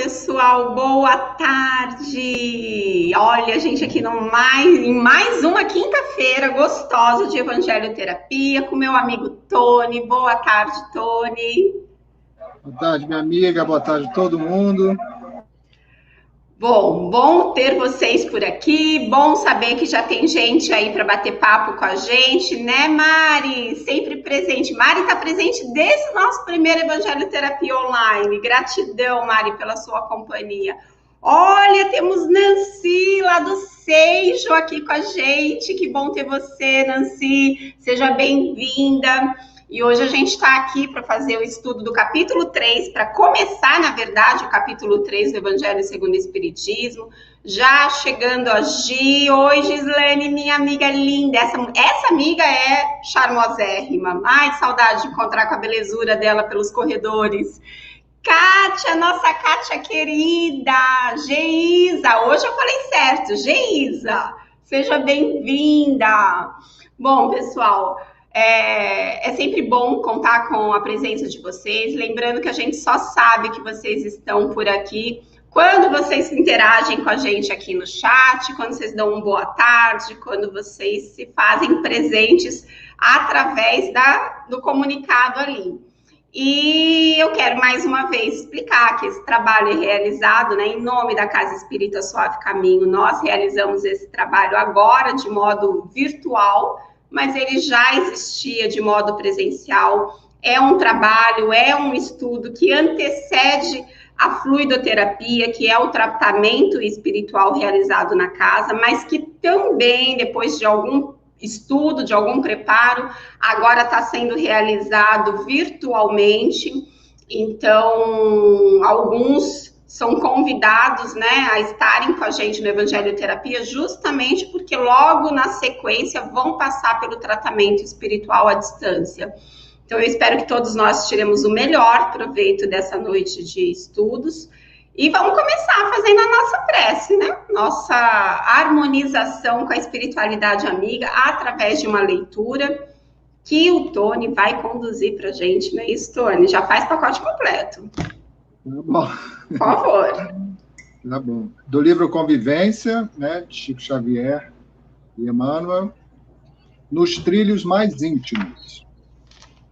pessoal, boa tarde! Olha, a gente aqui em mais uma quinta-feira gostosa de Evangelho Terapia com meu amigo Tony. Boa tarde, Tony. Boa tarde, minha amiga. Boa tarde, todo mundo. Bom ter vocês por aqui. Bom saber que já tem gente aí para bater papo com a gente, né, Mari? Sempre presente. Mari está presente desde o nosso primeiro Evangelho Terapia Online. Gratidão, Mari, pela sua companhia. Olha, temos Nancy lá do Seixo aqui com a gente. Que bom ter você, Nancy. Seja bem-vinda. E hoje a gente está aqui para fazer o estudo do capítulo 3, para começar, na verdade, o capítulo 3 do Evangelho segundo o Espiritismo. Já chegando a Gi. Oi, Gislene, minha amiga linda. Essa amiga é charmosérrima. Ai, que saudade de encontrar com a belezura dela pelos corredores. Kátia, nossa Kátia querida. Geisa, hoje eu falei certo. Geisa, seja bem-vinda. Bom, pessoal... É sempre bom contar com a presença de vocês, lembrando que a gente só sabe que vocês estão por aqui quando vocês interagem com a gente aqui no chat, quando vocês dão uma boa tarde, quando vocês se fazem presentes através do comunicado ali. E eu quero mais uma vez explicar que esse trabalho é realizado, né, em nome da Casa Espírita Suave Caminho. Nós realizamos esse trabalho agora de modo virtual, mas ele já existia de modo presencial. É um trabalho, é um estudo que antecede a fluidoterapia, que é o tratamento espiritual realizado na casa, mas que também, depois de algum estudo, de algum preparo, agora está sendo realizado virtualmente. Então, alguns são convidados, né, a estarem com a gente no Evangelho Terapia, justamente porque logo na sequência vão passar pelo tratamento espiritual à distância. Então, eu espero que todos nós tiremos o melhor proveito dessa noite de estudos e vamos começar fazendo a nossa prece, né? Nossa harmonização com a espiritualidade amiga através de uma leitura que o Tony vai conduzir para a gente, não é isso, Tony? Já faz pacote completo. Tá bom. Por favor. Tá bom. Do livro Convivência, né, de Chico Xavier e Emmanuel, nos trilhos mais íntimos.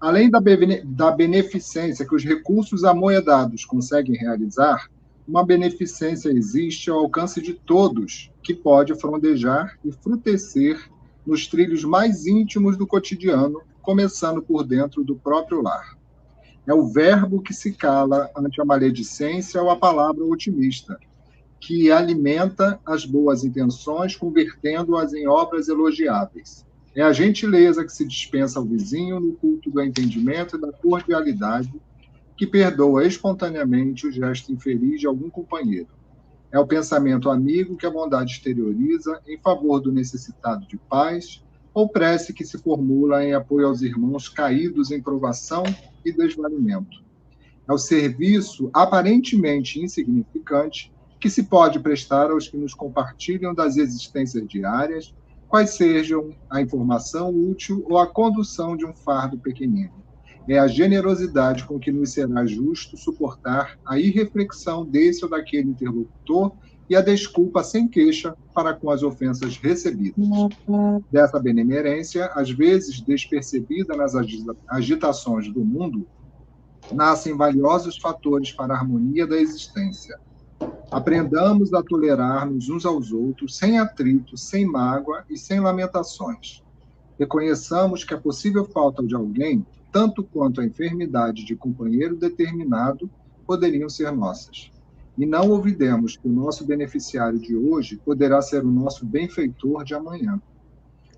Além da beneficência que os recursos amoedados conseguem realizar, uma beneficência existe ao alcance de todos, que pode frondejar e frutecer nos trilhos mais íntimos do cotidiano, começando por dentro do próprio lar. É o verbo que se cala ante a maledicência ou a palavra otimista, que alimenta as boas intenções, convertendo-as em obras elogiáveis. É a gentileza que se dispensa ao vizinho no culto do entendimento e da cordialidade, que perdoa espontaneamente o gesto infeliz de algum companheiro. É o pensamento amigo que a bondade exterioriza em favor do necessitado de paz, ou prece que se formula em apoio aos irmãos caídos em provação e desvalimento. É o serviço aparentemente insignificante que se pode prestar aos que nos compartilham das existências diárias, quais sejam a informação útil ou a condução de um fardo pequenino. É a generosidade com que nos será justo suportar a irreflexão desse ou daquele interlocutor e a desculpa sem queixa para com as ofensas recebidas. Dessa benemerência, às vezes despercebida nas agitações do mundo, nascem valiosos fatores para a harmonia da existência. Aprendamos a tolerar-nos uns aos outros sem atrito, sem mágoa e sem lamentações. Reconheçamos que a possível falta de alguém, tanto quanto a enfermidade de companheiro determinado, poderiam ser nossas. E não olvidemos que o nosso beneficiário de hoje poderá ser o nosso benfeitor de amanhã.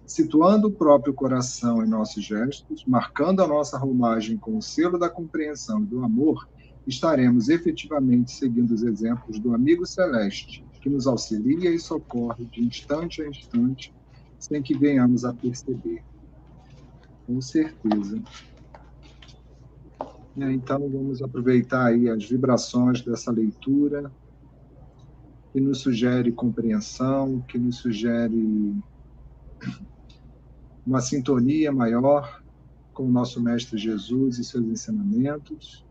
Situando o próprio coração em nossos gestos, marcando a nossa romagem com o selo da compreensão e do amor, estaremos efetivamente seguindo os exemplos do amigo celeste, que nos auxilia e socorre de instante a instante, sem que venhamos a perceber. Com certeza. Então, vamos aproveitar aí as vibrações dessa leitura, que nos sugere compreensão, que nos sugere uma sintonia maior com o nosso Mestre Jesus e seus ensinamentos,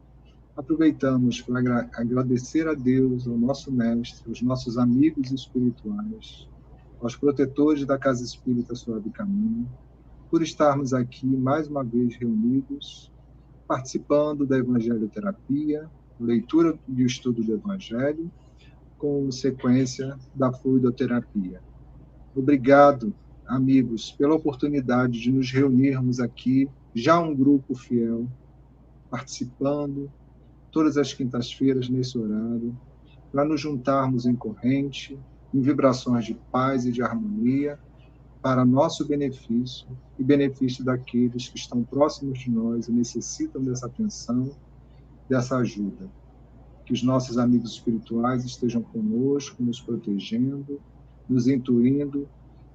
aproveitamos para agradecer a Deus, ao nosso mestre, aos nossos amigos espirituais, aos protetores da Casa Espírita Suave Caminho, por estarmos aqui mais uma vez reunidos, participando da Evangelioterapia, leitura e estudo do Evangelho, com sequência da fluidoterapia. Obrigado, amigos, pela oportunidade de nos reunirmos aqui, já um grupo fiel, participando todas as quintas-feiras nesse horário, para nos juntarmos em corrente, em vibrações de paz e de harmonia, para nosso benefício e benefício daqueles que estão próximos de nós e necessitam dessa atenção, dessa ajuda. Que os nossos amigos espirituais estejam conosco, nos protegendo, nos intuindo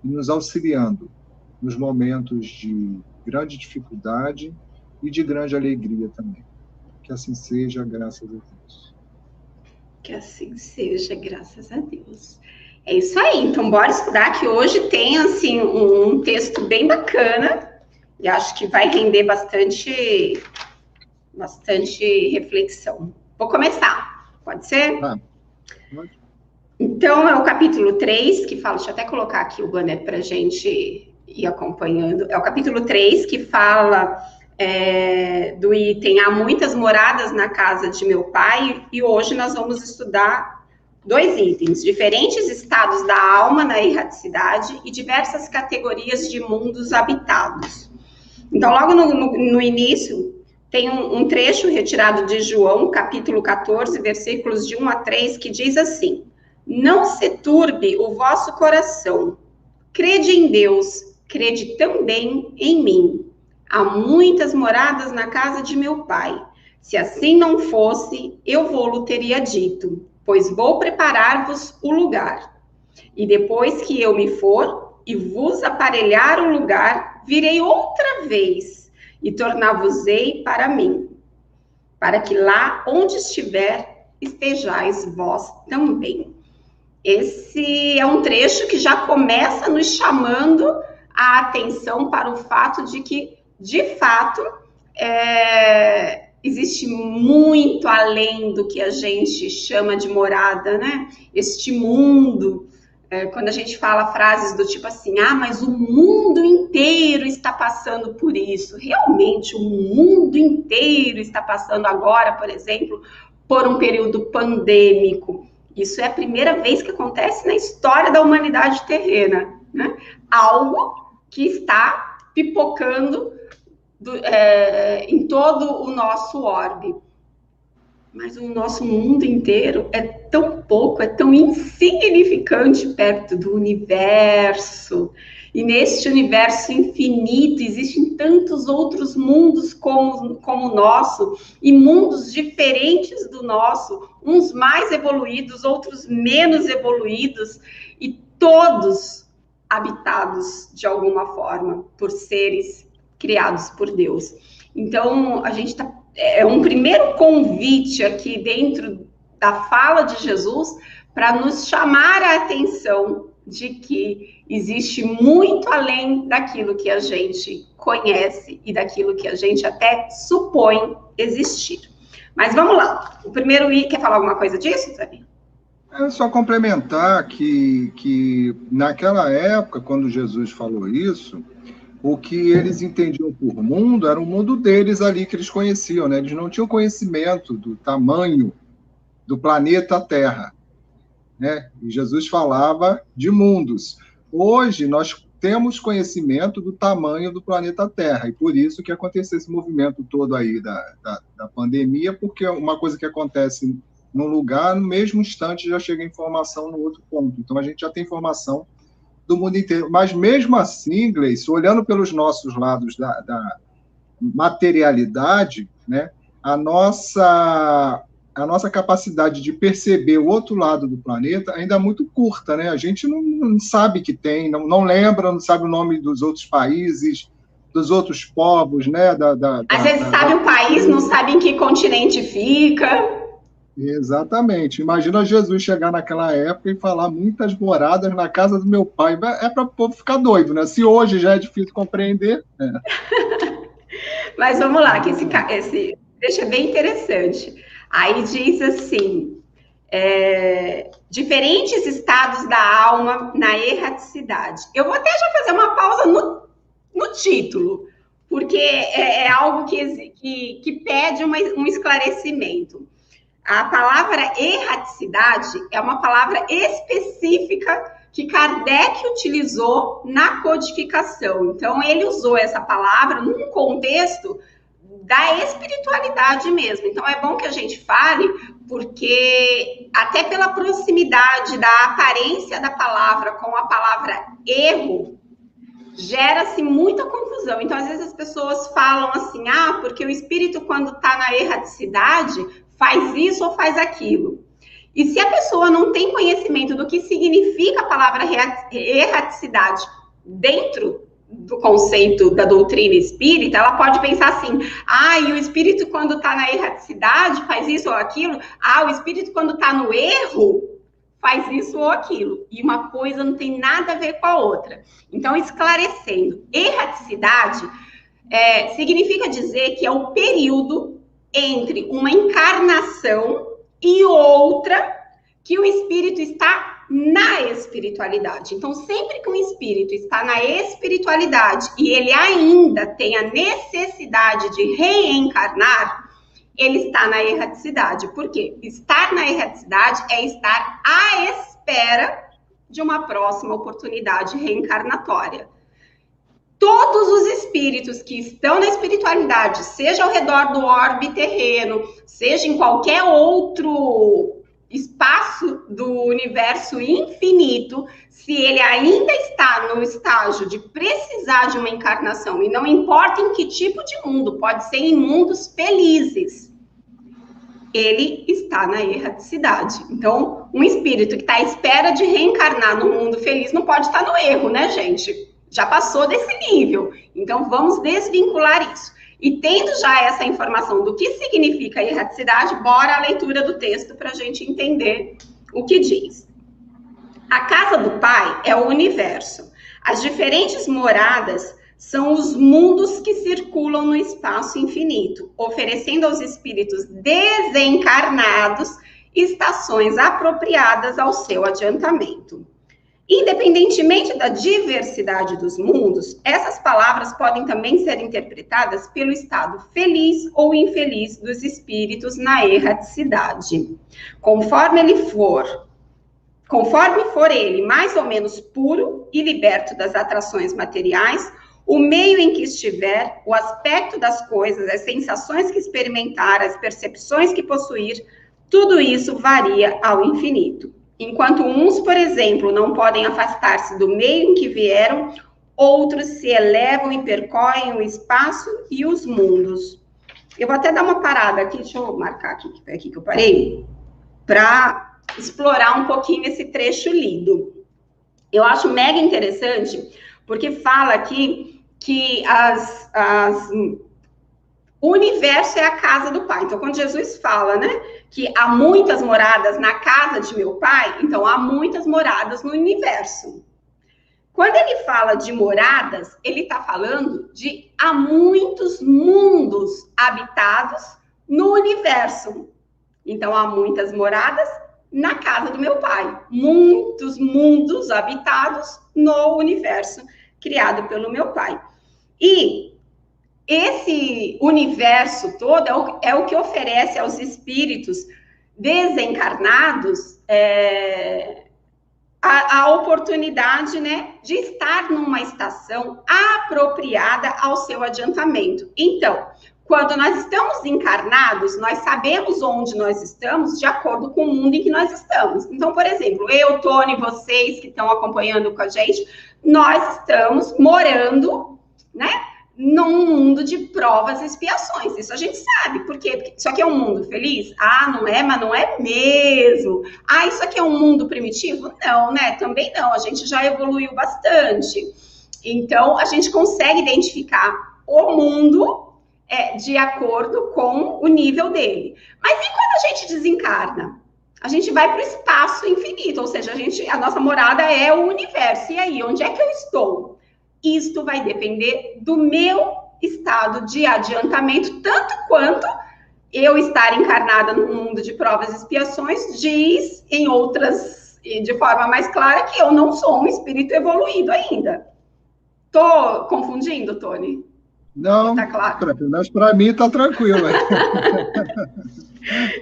e nos auxiliando nos momentos de grande dificuldade e de grande alegria também. Que assim seja, graças a Deus. Que assim seja, graças a Deus. É isso aí, então bora estudar, que hoje tem, assim, um texto bem bacana, e acho que vai render bastante reflexão. Vou começar, pode ser? Tá. Então, é o capítulo 3, que fala, deixa eu até colocar aqui o banner para a gente ir acompanhando, é o capítulo 3, que fala do item há muitas moradas na casa de meu pai, e hoje nós vamos estudar 2 itens, diferentes estados da alma na erraticidade e diversas categorias de mundos habitados. Então, logo no início, tem um trecho retirado de João, capítulo 14, versículos de 1 a 3, que diz assim: não se turbe o vosso coração, crede em Deus, crede também em mim. Há muitas moradas na casa de meu pai. Se assim não fosse, eu vou-lo teria dito, pois vou preparar-vos o lugar. E depois que eu me for e vos aparelhar o lugar, virei outra vez e tornar-vos-ei para mim, para que lá onde estiver, estejais vós também. Esse é um trecho que já começa nos chamando a atenção para o fato de que, de fato, existe muito além do que a gente chama de morada, né? Este mundo, quando a gente fala frases do tipo assim, mas o mundo inteiro está passando por isso. Realmente, o mundo inteiro está passando agora, por exemplo, por um período pandêmico. Isso é a primeira vez que acontece na história da humanidade terrena, né? Algo que está pipocando em todo o nosso orbe. Mas o nosso mundo inteiro é tão pouco, é tão insignificante perto do universo. E neste universo infinito existem tantos outros mundos como o nosso, e mundos diferentes do nosso, uns mais evoluídos, outros menos evoluídos, e todos habitados de alguma forma por seres criados por Deus. Então, a gente é um primeiro convite aqui dentro da fala de Jesus para nos chamar a atenção de que existe muito além daquilo que a gente conhece e daquilo que a gente até supõe existir. Mas vamos lá. O primeiro quer falar alguma coisa disso, Tânia? É só complementar que naquela época, quando Jesus falou isso, o que eles entendiam por mundo era o mundo deles ali que eles conheciam, né? Eles não tinham conhecimento do tamanho do planeta Terra, né? E Jesus falava de mundos. Hoje, nós temos conhecimento do tamanho do planeta Terra, e por isso que aconteceu esse movimento todo aí da pandemia, porque uma coisa que acontece num lugar, no mesmo instante já chega informação no outro ponto. Então, a gente já tem informação do mundo inteiro. Mas, mesmo assim, Gleice, olhando pelos nossos lados da materialidade, né, a nossa capacidade de perceber o outro lado do planeta ainda é muito curta, né? A gente não sabe que tem, não lembra, não sabe o nome dos outros países, dos outros povos, né? Às vezes sabe o país, não sabe em que continente fica. Exatamente. Imagina Jesus chegar naquela época e falar muitas moradas na casa do meu pai. É para o povo ficar doido, né? Se hoje já é difícil compreender. Mas vamos lá, que esse deixa bem interessante. Aí diz assim, diferentes estados da alma na erraticidade. Eu vou até já fazer uma pausa no título, porque é algo que pede um esclarecimento. A palavra erraticidade é uma palavra específica que Kardec utilizou na codificação. Então, ele usou essa palavra num contexto da espiritualidade mesmo. Então, é bom que a gente fale, porque até pela proximidade da aparência da palavra com a palavra erro, gera-se muita confusão. Então, às vezes as pessoas falam assim, porque o espírito, quando está na erraticidade, faz isso ou faz aquilo. E se a pessoa não tem conhecimento do que significa a palavra erraticidade dentro do conceito da doutrina espírita, ela pode pensar assim, e o espírito quando está na erraticidade faz isso ou aquilo, o espírito quando está no erro faz isso ou aquilo, e uma coisa não tem nada a ver com a outra. Então, esclarecendo, erraticidade significa dizer que é o período entre uma encarnação e outra que o espírito está na espiritualidade. Então, sempre que um espírito está na espiritualidade e ele ainda tem a necessidade de reencarnar, ele está na erraticidade. Por quê? Estar na erraticidade é estar à espera de uma próxima oportunidade reencarnatória. Todos os espíritos que estão na espiritualidade, seja ao redor do orbe terreno, seja em qualquer outro espaço do universo infinito, se ele ainda está no estágio de precisar de uma encarnação, e não importa em que tipo de mundo, pode ser em mundos felizes, ele está na erraticidade. Então, um espírito que está à espera de reencarnar no mundo feliz não pode estar no erro, né, gente? Já passou desse nível. Então, vamos desvincular isso. E tendo já essa informação do que significa erraticidade, bora a leitura do texto para a gente entender o que diz. A casa do Pai é o universo. As diferentes moradas são os mundos que circulam no espaço infinito, oferecendo aos espíritos desencarnados estações apropriadas ao seu adiantamento. Independentemente da diversidade dos mundos, essas palavras podem também ser interpretadas pelo estado feliz ou infeliz dos espíritos na erraticidade. Conforme for ele mais ou menos puro e liberto das atrações materiais, o meio em que estiver, o aspecto das coisas, as sensações que experimentar, as percepções que possuir, tudo isso varia ao infinito. Enquanto uns, por exemplo, não podem afastar-se do meio em que vieram, outros se elevam e percorrem o espaço e os mundos. Eu vou até dar uma parada aqui, deixa eu marcar aqui que eu parei, para explorar um pouquinho esse trecho lido. Eu acho mega interessante, porque fala aqui que o universo é a casa do Pai. Então, quando Jesus fala, né, que há muitas moradas na casa de meu Pai, então há muitas moradas no universo. Quando ele fala de moradas, ele está falando de há muitos mundos habitados no universo. Então, há muitas moradas na casa do meu Pai. Muitos mundos habitados no universo criado pelo meu Pai. E esse universo todo é o que oferece aos espíritos desencarnados a oportunidade, né, de estar numa estação apropriada ao seu adiantamento. Então, quando nós estamos encarnados, nós sabemos onde nós estamos de acordo com o mundo em que nós estamos. Então, por exemplo, eu, Tony, vocês que estão acompanhando com a gente, nós estamos morando, né, num mundo de provas e expiações. Isso a gente sabe. Por quê? Porque isso aqui é um mundo feliz? Não é, mas não é mesmo. Isso aqui é um mundo primitivo? Não, né? Também não. A gente já evoluiu bastante. Então, a gente consegue identificar o mundo de acordo com o nível dele. Mas e quando a gente desencarna? A gente vai para o espaço infinito, ou seja, a nossa morada é o universo. E aí, onde é que eu estou? Isto vai depender do meu estado de adiantamento, tanto quanto eu estar encarnada no mundo de provas e expiações diz, em outras, de forma mais clara, que eu não sou um espírito evoluído ainda. Tô confundindo, Tony? Não, tá claro? mas para mim está tranquilo.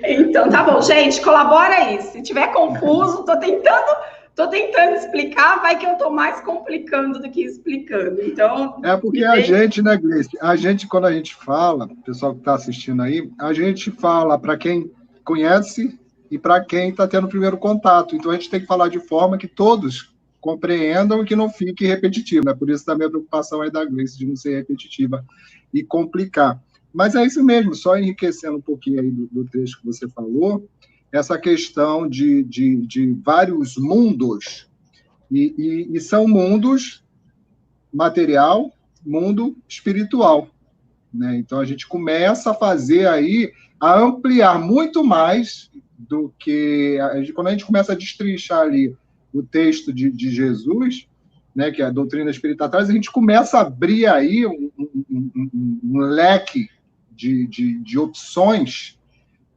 Então, tá bom, gente, colabora aí. Se tiver confuso, tô tentando explicar, vai que eu tô mais complicando do que explicando. Então, é porque a gente, né, Gleice? A gente, quando a gente fala, o pessoal que está assistindo aí, a gente fala para quem conhece e para quem está tendo o primeiro contato. Então, a gente tem que falar de forma que todos compreendam e que não fique repetitivo, né? Por isso também a preocupação aí da Gleice de não ser repetitiva e complicar. Mas é isso mesmo, só enriquecendo um pouquinho aí do texto que você falou, essa questão de vários mundos, e são mundos material, mundo espiritual, né? Então, a gente começa a fazer aí, a ampliar muito mais do que... Quando a gente começa a destrinchar ali o texto de Jesus, né, que é a doutrina espírita atrás, a gente começa a abrir aí um leque de opções,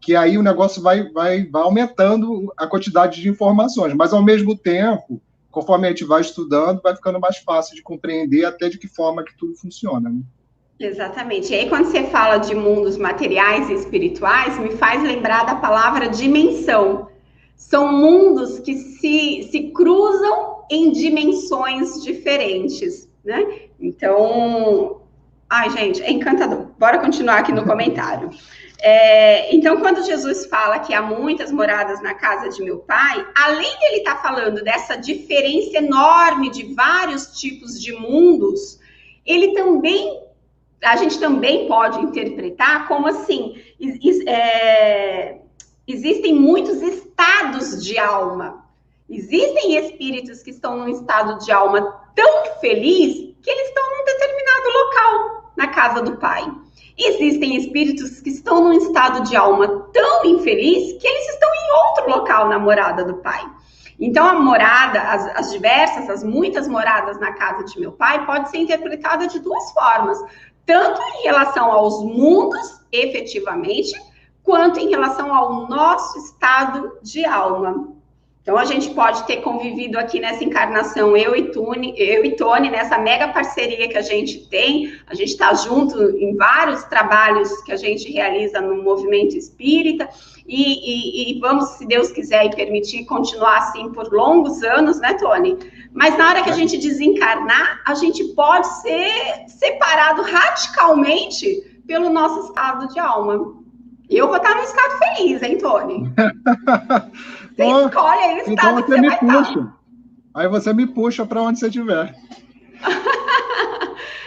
que aí o negócio vai aumentando a quantidade de informações, mas, ao mesmo tempo, conforme a gente vai estudando, vai ficando mais fácil de compreender até de que forma que tudo funciona, né? Exatamente. E aí, quando você fala de mundos materiais e espirituais, me faz lembrar da palavra dimensão. São mundos que se cruzam em dimensões diferentes, né? Então, ai, gente, é encantador. Bora continuar aqui no comentário. Então, quando Jesus fala que há muitas moradas na casa de meu pai, além de ele estar falando dessa diferença enorme de vários tipos de mundos, ele também, a gente também pode interpretar como assim, existem muitos estados de alma. Existem espíritos que estão num estado de alma tão feliz que eles estão num determinado local na casa do pai. Existem espíritos que estão num estado de alma tão infeliz que eles estão em outro local na morada do pai. Então, a morada, as muitas moradas na casa de meu pai, pode ser interpretada de duas formas. Tanto em relação aos mundos, efetivamente, quanto em relação ao nosso estado de alma. Então, a gente pode ter convivido aqui nessa encarnação, eu e Tony, nessa mega parceria que a gente tem. A gente está junto em vários trabalhos que a gente realiza no movimento espírita e vamos, se Deus quiser e permitir, continuar assim por longos anos, né, Tony? Mas na hora que a gente desencarnar, a gente pode ser separado radicalmente pelo nosso estado de alma. Eu vou estar no estado feliz, hein, Tony? Você escolhe aí o estado então que você vai estar. Aí você me puxa para onde você estiver.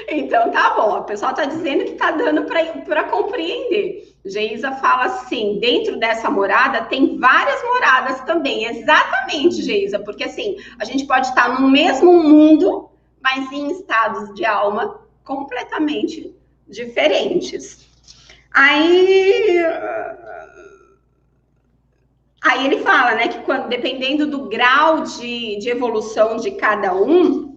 Então, tá bom. O pessoal está dizendo que está dando para compreender. Geisa fala assim, dentro dessa morada tem várias moradas também. Exatamente, Geisa, porque assim, a gente pode estar no mesmo mundo, mas em estados de alma completamente diferentes. Aí ele fala, né, que dependendo do grau de evolução de cada um,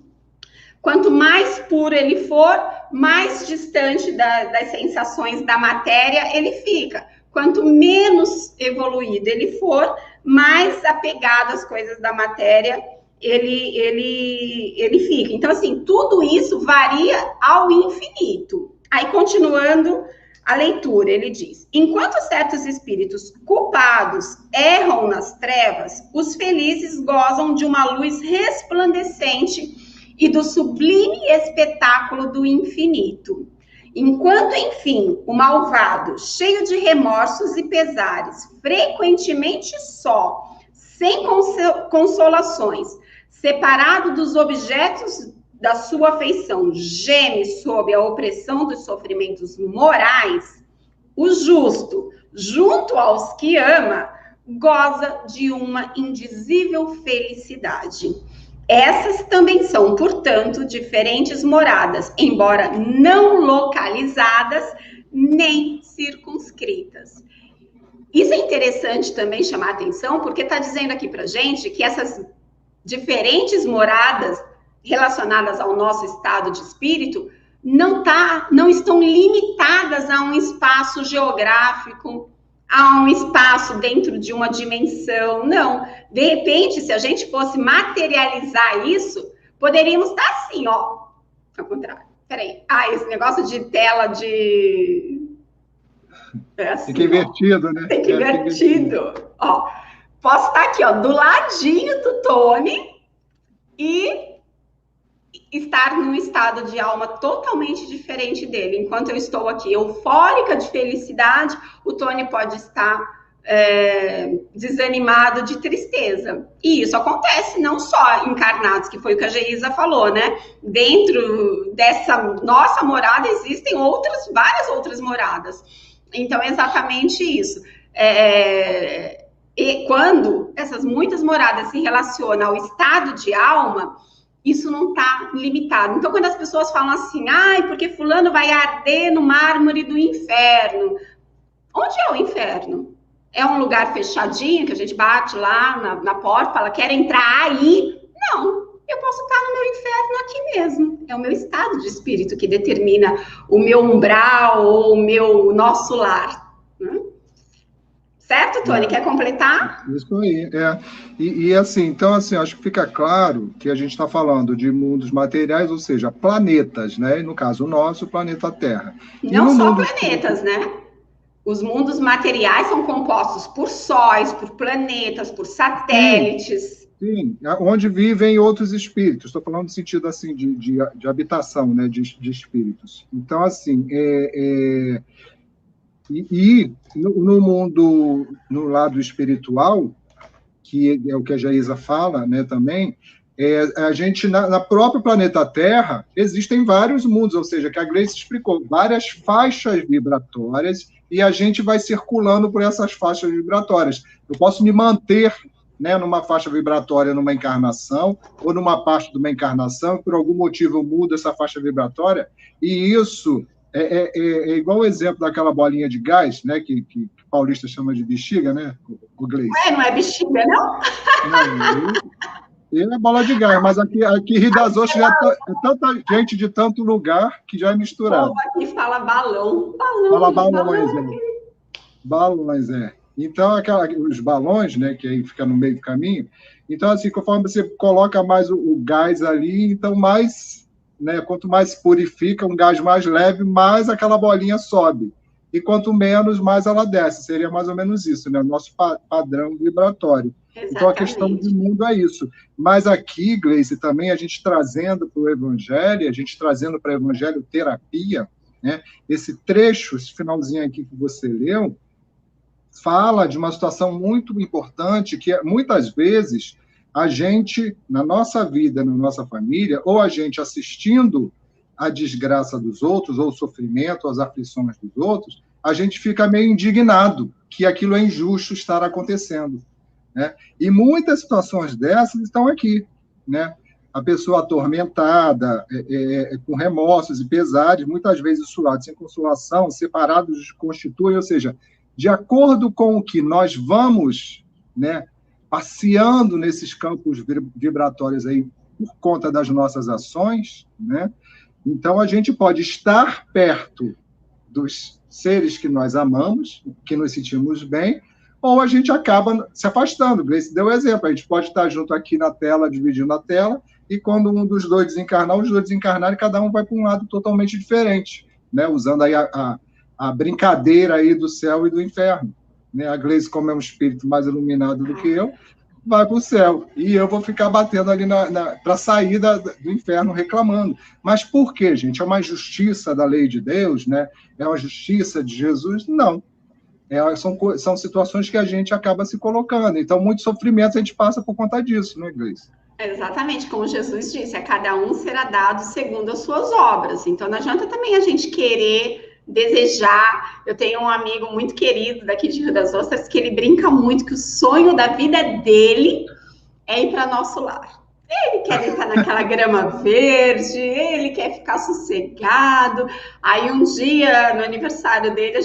quanto mais puro ele for, mais distante das sensações da matéria ele fica. Quanto menos evoluído ele for, mais apegado às coisas da matéria ele fica. Então, assim, tudo isso varia ao infinito. Aí, continuando a leitura, ele diz: enquanto certos espíritos culpados erram nas trevas, os felizes gozam de uma luz resplandecente e do sublime espetáculo do infinito. Enquanto, enfim, o malvado, cheio de remorsos e pesares, frequentemente só, sem consolações, separado dos objetos da sua afeição, geme sob a opressão dos sofrimentos morais, o justo, junto aos que ama, goza de uma indizível felicidade. Essas também são, portanto, diferentes moradas, embora não localizadas nem circunscritas. Isso é interessante também chamar a atenção, porque está dizendo aqui para a gente que essas diferentes moradas relacionadas ao nosso estado de espírito não estão limitadas a um espaço geográfico, a um espaço dentro de uma dimensão, não. De repente, se a gente fosse materializar isso, poderíamos estar assim, ó, ao contrário. Peraí, esse negócio de tela de... Assim, fica invertido, né? Fica invertido. Ó, posso estar aqui, ó, do ladinho do Tony e estar num estado de alma totalmente diferente dele. Enquanto eu estou aqui eufórica de felicidade, o Tony pode estar desanimado de tristeza. E isso acontece não só encarnados, que foi o que a Geisa falou, né? Dentro dessa nossa morada existem várias outras moradas. Então, é exatamente isso. E quando essas muitas moradas se relacionam ao estado de alma, isso não está limitado. Então, quando as pessoas falam assim, porque fulano vai arder no mármore do inferno. Onde é o inferno? É um lugar fechadinho, que a gente bate lá na porta, fala, quer entrar aí? Não, eu posso estar no meu inferno aqui mesmo. É o meu estado de espírito que determina o meu umbral ou o nosso lar. Certo, Tony? Quer completar? Isso aí, E assim, então, assim, acho que fica claro que a gente está falando de mundos materiais, ou seja, planetas, né? E no caso, o nosso planeta Terra. Não só planetas, né? Os mundos materiais são compostos por sóis, por planetas, por satélites. Sim, onde vivem outros espíritos. Estou falando no sentido, assim, de habitação, né? De espíritos. Então, assim, E no mundo, no lado espiritual, que é o que a Geisa fala, né, também, a gente, na própria planeta Terra, existem vários mundos, ou seja, que a Gleice explicou, várias faixas vibratórias, e a gente vai circulando por essas faixas vibratórias. Eu posso me manter, né, numa faixa vibratória numa encarnação, ou numa parte de uma encarnação, e por algum motivo eu mudo essa faixa vibratória, e isso... É igual o exemplo daquela bolinha de gás, né, que paulista chama de bexiga, né, o Gleice. Não é bexiga, não? Ele é bola de gás, mas aqui Rio das Ostras já é tanta gente de tanto lugar que já é misturado. O povo aqui fala balão. Fala balões, balões, Então, os balões, né, que aí fica no meio do caminho, então, assim, conforme você coloca mais o gás ali, então mais... Né, quanto mais purifica, um gás mais leve, mais aquela bolinha sobe. E quanto menos, mais ela desce. Seria mais ou menos isso, né? O nosso padrão vibratório. Exatamente. Então, a questão do mundo é isso. Mas aqui, Gleice, também a gente trazendo para o Evangelho, a gente trazendo para o Evangelho terapia, né? Esse trecho, esse finalzinho aqui que você leu, fala de uma situação muito importante, que muitas vezes... a gente, na nossa vida, na nossa família, ou a gente assistindo a desgraça dos outros, ou o sofrimento, ou as aflições dos outros, a gente fica meio indignado que aquilo é injusto estar acontecendo, né? E muitas situações dessas estão aqui, né? A pessoa atormentada, com remorsos e pesares, muitas vezes isolados, sem consolação, separados constituem, ou seja, de acordo com o que nós vamos, né, passeando nesses campos vibratórios aí por conta das nossas ações, né? Então, a gente pode estar perto dos seres que nós amamos, que nos sentimos bem, ou a gente acaba se afastando. Gleice deu exemplo, a gente pode estar junto aqui na tela, dividindo a tela, e quando um dos dois desencarnar, os dois desencarnarem, cada um vai para um lado totalmente diferente, né? Usando aí a brincadeira aí do céu e do inferno. Né? A Gleice, como é um espírito mais iluminado do que eu, vai para o céu. E eu vou ficar batendo ali para sair do inferno reclamando. Mas por quê, gente? É uma justiça da lei de Deus? Né? É uma justiça de Jesus? Não. São situações que a gente acaba se colocando. Então, muito sofrimento a gente passa por conta disso, né, Gleice? Exatamente, como Jesus disse, a cada um será dado segundo as suas obras. Então, não adianta também a gente querer... desejar. Eu tenho um amigo muito querido daqui de Rio das Ostras que ele brinca muito que o sonho da vida dele é ir para nosso lar. Ele quer estar naquela grama verde, ele quer ficar sossegado. Aí um dia, no aniversário dele,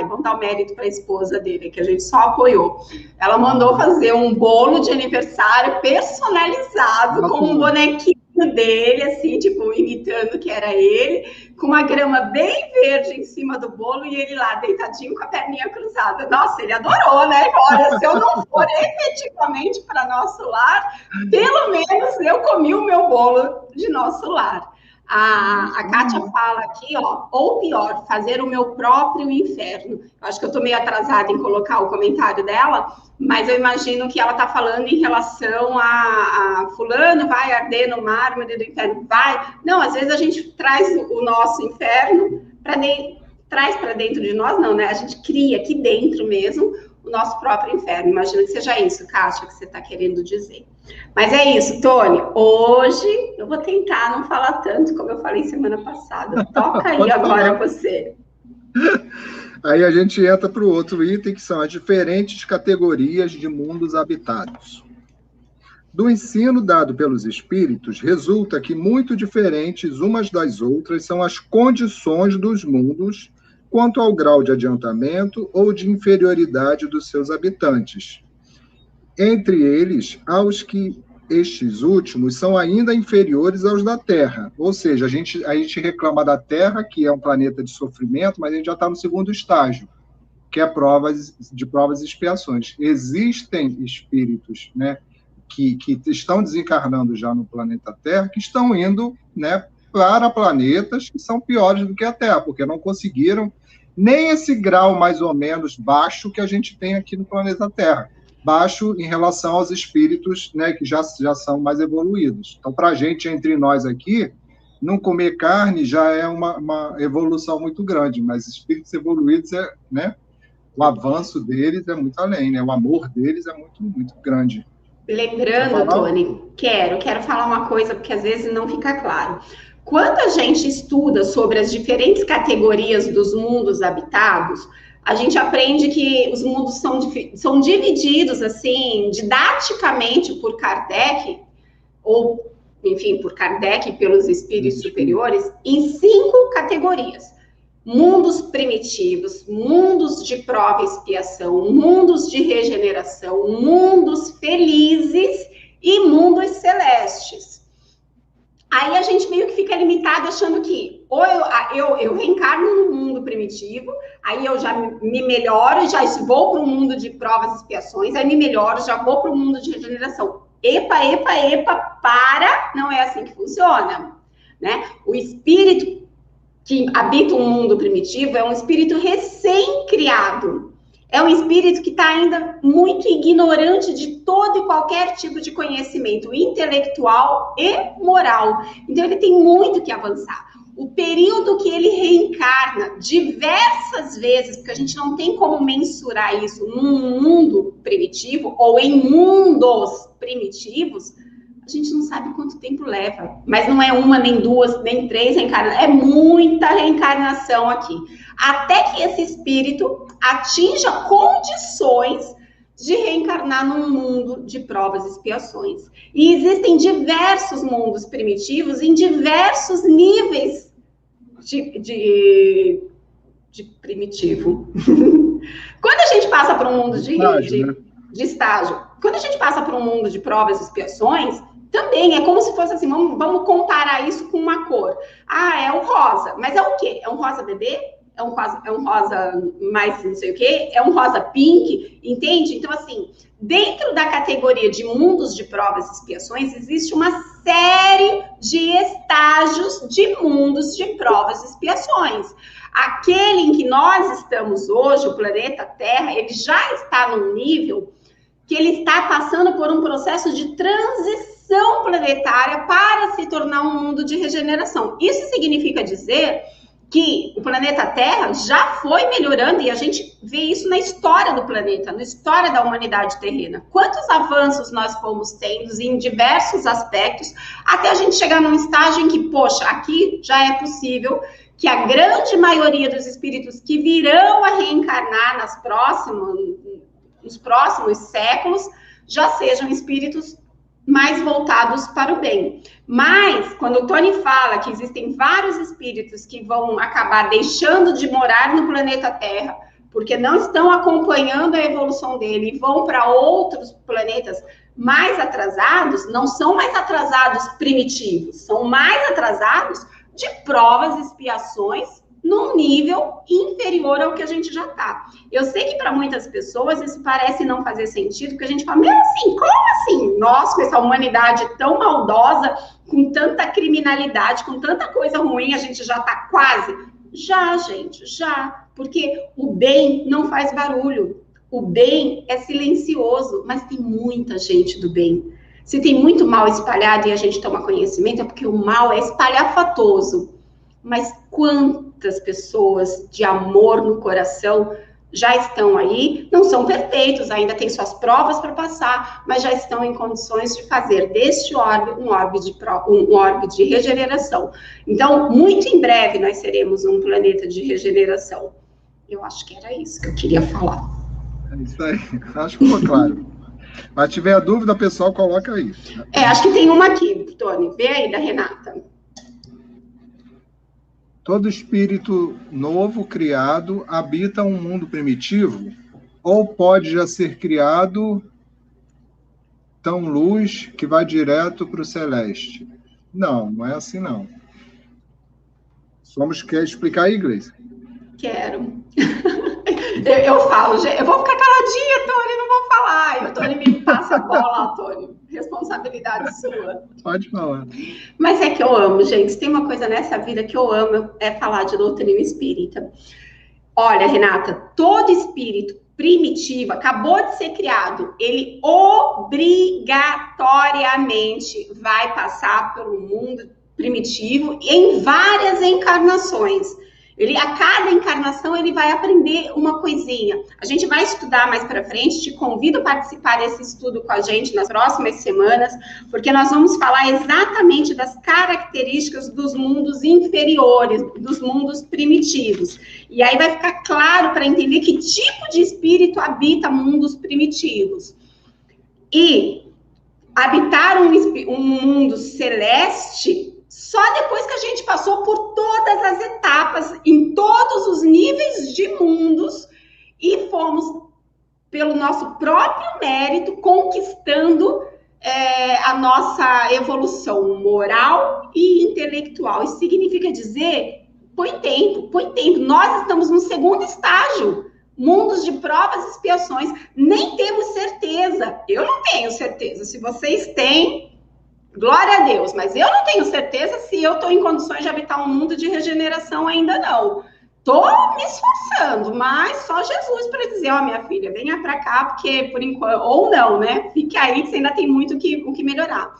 vamos dar o mérito para a esposa dele, que a gente só apoiou. Ela mandou fazer um bolo de aniversário personalizado com um bonequinho bolinho dele, assim, tipo, imitando que era ele, com uma grama bem verde em cima do bolo e ele lá deitadinho com a perninha cruzada. Nossa, ele adorou, né? Agora, se eu não for efetivamente para nosso lar, pelo menos eu comi o meu bolo de nosso lar. A Kátia fala aqui, ó, ou pior, fazer o meu próprio inferno. Acho que eu estou meio atrasada em colocar o comentário dela, mas eu imagino que ela está falando em relação a fulano vai arder no mármore do inferno. Vai. Não, às vezes a gente traz o nosso inferno traz para dentro de nós, não, né? A gente cria aqui dentro mesmo o nosso próprio inferno. Imagino que seja isso, Kátia, que você está querendo dizer. Mas é isso, Tony. Hoje eu vou tentar não falar tanto como eu falei semana passada. Toca aí agora você. Aí a gente entra para o outro item, que são as diferentes categorias de mundos habitados. Do ensino dado pelos espíritos, resulta que muito diferentes umas das outras são as condições dos mundos quanto ao grau de adiantamento ou de inferioridade dos seus habitantes. Entre eles, há os que estes últimos são ainda inferiores aos da Terra. Ou seja, a gente reclama da Terra, que é um planeta de sofrimento, mas a gente já está no segundo estágio, que é provas e expiações. Existem espíritos, né, que estão desencarnando já no planeta Terra, que estão indo, né, para planetas que são piores do que a Terra, porque não conseguiram nem esse grau mais ou menos baixo que a gente tem aqui no planeta Terra. Baixo em relação aos espíritos, né, que já são mais evoluídos. Então, para a gente, entre nós aqui, não comer carne já é uma evolução muito grande, mas espíritos evoluídos, né, o avanço deles é muito além, né, o amor deles é muito, muito grande. Lembrando, Tony, quero falar uma coisa, porque às vezes não fica claro. Quando a gente estuda sobre as diferentes categorias dos mundos habitados, a gente aprende que os mundos são divididos, assim, didaticamente por Kardec, ou, enfim, por Kardec e pelos espíritos superiores, em 5 categorias. Mundos primitivos, mundos de prova e expiação, mundos de regeneração, mundos felizes e mundos celestes. Aí a gente meio que fica limitado achando que ou eu reencarno no mundo primitivo, aí eu já me melhoro, já vou para o mundo de provas e expiações, aí me melhoro, já vou para o mundo de regeneração. Epa, para! Não é assim que funciona, né? O espírito que habita um mundo primitivo é um espírito recém-criado. É um espírito que está ainda muito ignorante de todo e qualquer tipo de conhecimento intelectual e moral. Então, ele tem muito que avançar. O período que ele reencarna diversas vezes, porque a gente não tem como mensurar isso num mundo primitivo ou em mundos primitivos, a gente não sabe quanto tempo leva. Mas não é uma, nem duas, nem 3 reencarnações. É muita reencarnação aqui. Até que esse espírito atinja condições de reencarnar num mundo de provas e expiações. E existem diversos mundos primitivos em diversos níveis de primitivo. Quando a gente passa para um mundo de estágio, quando a gente passa para um mundo de provas e expiações, também é como se fosse assim, vamos comparar isso com uma cor. Ah, é o rosa, mas é o quê? É um rosa bebê? É um rosa mais não sei o quê? É um rosa pink? Entende? Então, assim, dentro da categoria de mundos de provas e expiações, existe uma série de estágios de mundos de provas e expiações. Aquele em que nós estamos hoje, o planeta Terra, ele já está num nível que ele está passando por um processo de transição planetária para se tornar um mundo de regeneração. Isso significa dizer que o planeta Terra já foi melhorando, e a gente vê isso na história do planeta, na história da humanidade terrena. Quantos avanços nós fomos tendo em diversos aspectos, até a gente chegar num estágio em que, poxa, aqui já é possível que a grande maioria dos espíritos que virão a reencarnar nos próximos séculos já sejam espíritos mais voltados para o bem. Mas, quando o Tony fala que existem vários espíritos que vão acabar deixando de morar no planeta Terra, porque não estão acompanhando a evolução dele e vão para outros planetas Mais atrasados não são mais atrasados primitivos, são mais atrasados de provas e expiações num nível inferior ao que a gente já está. Eu sei que para muitas pessoas isso parece não fazer sentido, porque a gente fala, meu assim, como assim? Nós, com essa humanidade tão maldosa, com tanta criminalidade, com tanta coisa ruim, a gente já está quase. Já, gente, já. Porque o bem não faz barulho. O bem é silencioso, mas tem muita gente do bem. Se tem muito mal espalhado e a gente toma conhecimento, é porque o mal é espalhafatoso. Mas quantas pessoas de amor no coração já estão aí, não são perfeitos, ainda tem suas provas para passar, mas já estão em condições de fazer deste orbe um orbe de regeneração. Então, muito em breve, nós seremos um planeta de regeneração. Eu acho que era isso que eu queria falar. É isso aí, acho que ficou claro. Mas se tiver dúvida, pessoal, coloca aí. Acho que tem uma aqui, Tony. Vê aí, da Renata. Todo espírito novo criado habita um mundo primitivo ou pode já ser criado tão luz que vai direto para o celeste? Não, não é assim, não. Quer explicar aí, Gleice? Quero. Eu falo, eu vou ficar caladinha, Tony, não vou falar. E o Tony me passa a bola, Tony. Responsabilidade sua. Pode falar. Mas é que eu amo, gente. Se tem uma coisa nessa vida que eu amo, é falar de doutrina espírita. Olha, Renata, todo espírito primitivo acabou de ser criado, ele obrigatoriamente vai passar pelo mundo primitivo em várias encarnações. A cada encarnação ele vai aprender uma coisinha. A gente vai estudar mais para frente, te convido a participar desse estudo com a gente nas próximas semanas, porque nós vamos falar exatamente das características dos mundos inferiores, dos mundos primitivos. E aí vai ficar claro para entender que tipo de espírito habita mundos primitivos. E habitar um mundo celeste só depois que a gente passou por todas as etapas, em todos os níveis de mundos, e fomos, pelo nosso próprio mérito, conquistando a nossa evolução moral e intelectual. Isso significa dizer, põe tempo. Nós estamos no segundo estágio, mundos de provas e expiações. Nem temos certeza. Eu não tenho certeza. Se vocês têm, glória a Deus, mas eu não tenho certeza se eu estou em condições de habitar um mundo de regeneração ainda não. Estou me esforçando, mas só Jesus para dizer, minha filha, venha para cá, porque por enquanto, ou não, né? Fique aí que você ainda tem muito o que melhorar.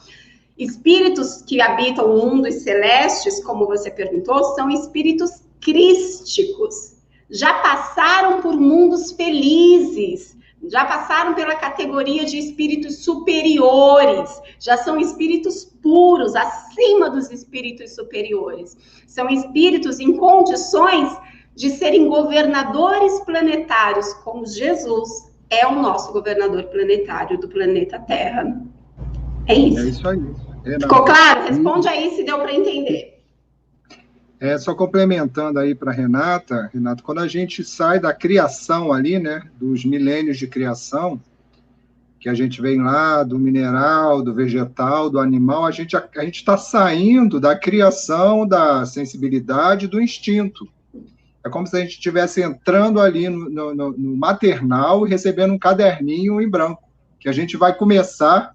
Espíritos que habitam mundos celestes, como você perguntou, são espíritos crísticos. Já passaram por mundos felizes, já passaram pela categoria de espíritos superiores, já são espíritos puros, acima dos espíritos superiores. São espíritos em condições de serem governadores planetários, como Jesus é o nosso governador planetário do planeta Terra. É isso. É isso aí. Ficou claro? Responde aí se deu para entender. Só complementando aí para Renata, quando a gente sai da criação ali, né, dos milênios de criação, que a gente vem lá do mineral, do vegetal, do animal, a gente está saindo da criação, da sensibilidade, do instinto. É como se a gente estivesse entrando ali no maternal e recebendo um caderninho em branco, que a gente vai começar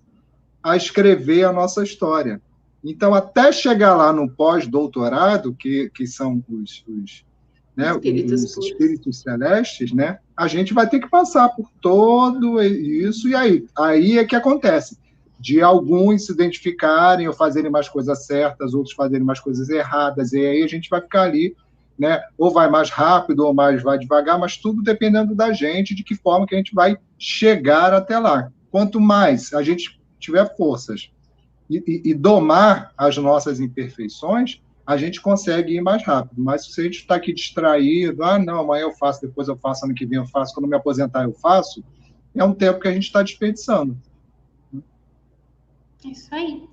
a escrever a nossa história. Então, até chegar lá no pós-doutorado, que são os espíritos celestes, né? A gente vai ter que passar por todo isso, e aí é que acontece, de alguns se identificarem ou fazerem mais coisas certas, outros fazerem mais coisas erradas, e aí a gente vai ficar ali, né? Ou vai mais rápido, ou mais vai devagar, mas tudo dependendo da gente, de que forma que a gente vai chegar até lá. Quanto mais a gente tiver forças e domar as nossas imperfeições, a gente consegue ir mais rápido. Mas se a gente está aqui distraído, não, amanhã eu faço, depois eu faço, ano que vem eu faço, quando me aposentar eu faço, é um tempo que a gente está desperdiçando. É isso aí.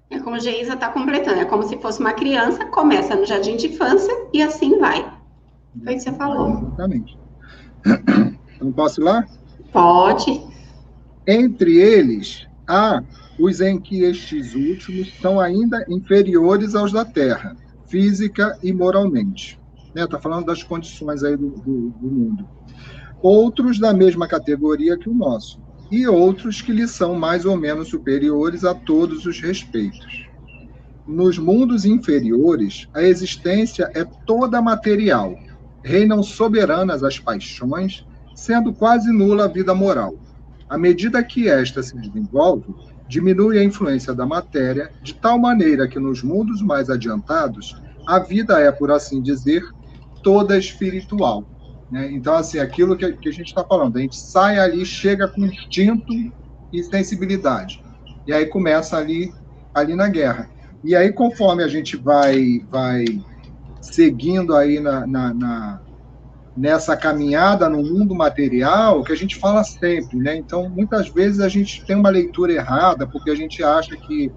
É como a Geisa está completando, é como se fosse uma criança, começa no jardim de infância e assim vai. Foi o que você falou. Exatamente. Então, posso ir lá? Pode. Entre eles, Há os em que estes últimos são ainda inferiores aos da Terra, física e moralmente. Está falando das condições aí do mundo. Outros da mesma categoria que o nosso, e outros que lhe são mais ou menos superiores a todos os respeitos. Nos mundos inferiores, a existência é toda material. Reinam soberanas as paixões, sendo quase nula a vida moral. À medida que esta se desenvolve, diminui a influência da matéria, de tal maneira que nos mundos mais adiantados, a vida é, por assim dizer, toda espiritual. Então, assim, aquilo que a gente está falando, a gente sai ali, chega com instinto e sensibilidade. E aí começa ali na guerra. E aí, conforme a gente vai seguindo aí nessa caminhada no mundo material, que a gente fala sempre, né? Então, muitas vezes a gente tem uma leitura errada, porque a gente acha que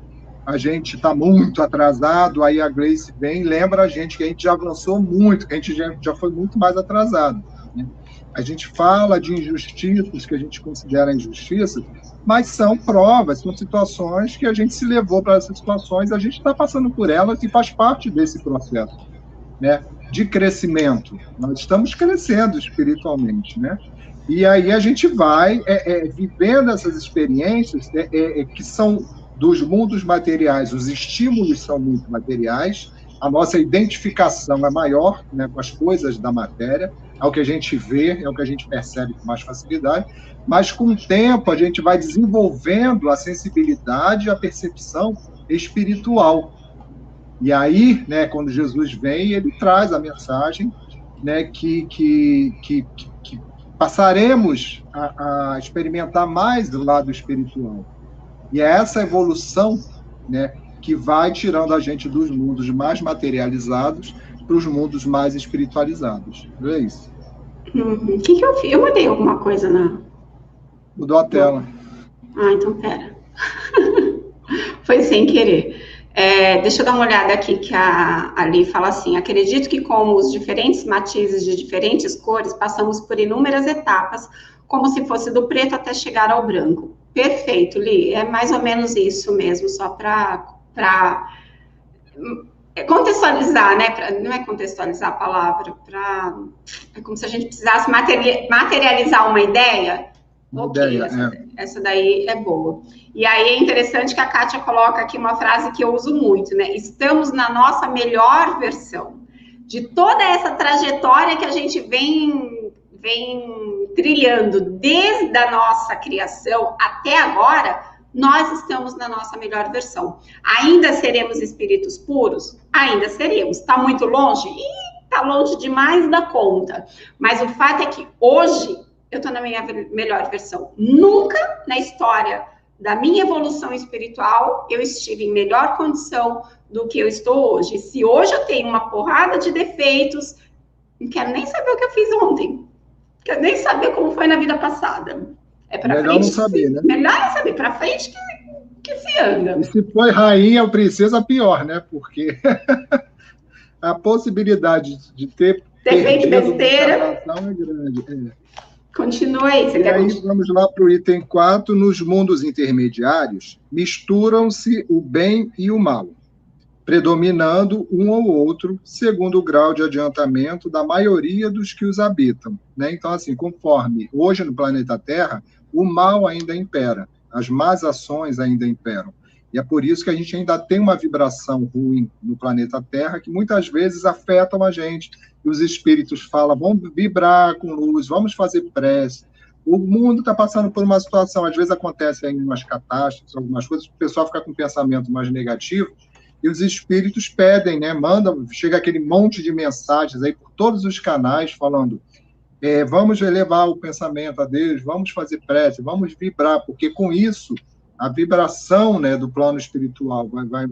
a gente está muito atrasado, aí a Gleice vem e lembra a gente que a gente já avançou muito, que a gente já foi muito mais atrasado, né? A gente fala de injustiças que a gente considera injustiças, mas são provas, são situações que a gente se levou para essas situações, a gente está passando por elas e faz parte desse processo, né, de crescimento. Nós estamos crescendo espiritualmente, né? E aí a gente vai vivendo essas experiências que são dos mundos materiais, os estímulos são muito materiais, a nossa identificação é maior, né, com as coisas da matéria, é o que a gente vê, é o que a gente percebe com mais facilidade, mas com o tempo a gente vai desenvolvendo a sensibilidade, a percepção espiritual. E aí, né, quando Jesus vem, ele traz a mensagem, né, que passaremos a experimentar mais do lado espiritual. E é essa evolução, né, que vai tirando a gente dos mundos mais materializados para os mundos mais espiritualizados. Não é isso? O que eu fiz? Eu mudei alguma coisa na... Mudou a tela. Ah, então pera. Foi sem querer. Deixa eu dar uma olhada aqui que a Ali fala assim: acredito que como os diferentes matizes de diferentes cores, passamos por inúmeras etapas, como se fosse do preto até chegar ao branco. Perfeito, Li, é mais ou menos isso mesmo, só para contextualizar, né? Não é contextualizar a palavra, é como se a gente precisasse materializar uma ideia. Ok, essa daí é boa. E aí é interessante que a Kátia coloca aqui uma frase que eu uso muito, né? Estamos na nossa melhor versão. De toda essa trajetória que a gente vem trilhando desde a nossa criação até agora, nós estamos na nossa melhor versão. Ainda seremos espíritos puros? Ainda seremos. Está muito longe? Está longe demais da conta. Mas o fato é que hoje eu estou na minha melhor versão. Nunca na história da minha evolução espiritual eu estive em melhor condição do que eu estou hoje. Se hoje eu tenho uma porrada de defeitos, não quero nem saber o que eu fiz ontem. Quero nem saber como foi na vida passada. É para frente. Melhor não saber, né? Melhor não saber. Para frente que se anda. E se foi rainha ou princesa, pior, né? Porque a possibilidade de ter feito besteira é grande. Continua aí. E aí vamos lá para o item 4. Nos mundos intermediários, misturam-se o bem e o mal, predominando um ou outro, segundo o grau de adiantamento da maioria dos que os habitam, né? Então, assim, conforme hoje no planeta Terra, o mal ainda impera, as más ações ainda imperam. E é por isso que a gente ainda tem uma vibração ruim no planeta Terra, que muitas vezes afetam a gente. E os espíritos falam, vamos vibrar com luz, vamos fazer prece. O mundo está passando por uma situação, às vezes acontece aí umas catástrofes, algumas coisas, o pessoal fica com um pensamento mais negativo, e os espíritos pedem, né, mandam, chega aquele monte de mensagens aí por todos os canais falando, vamos elevar o pensamento a Deus, vamos fazer prece, vamos vibrar, porque com isso a vibração, né, do plano espiritual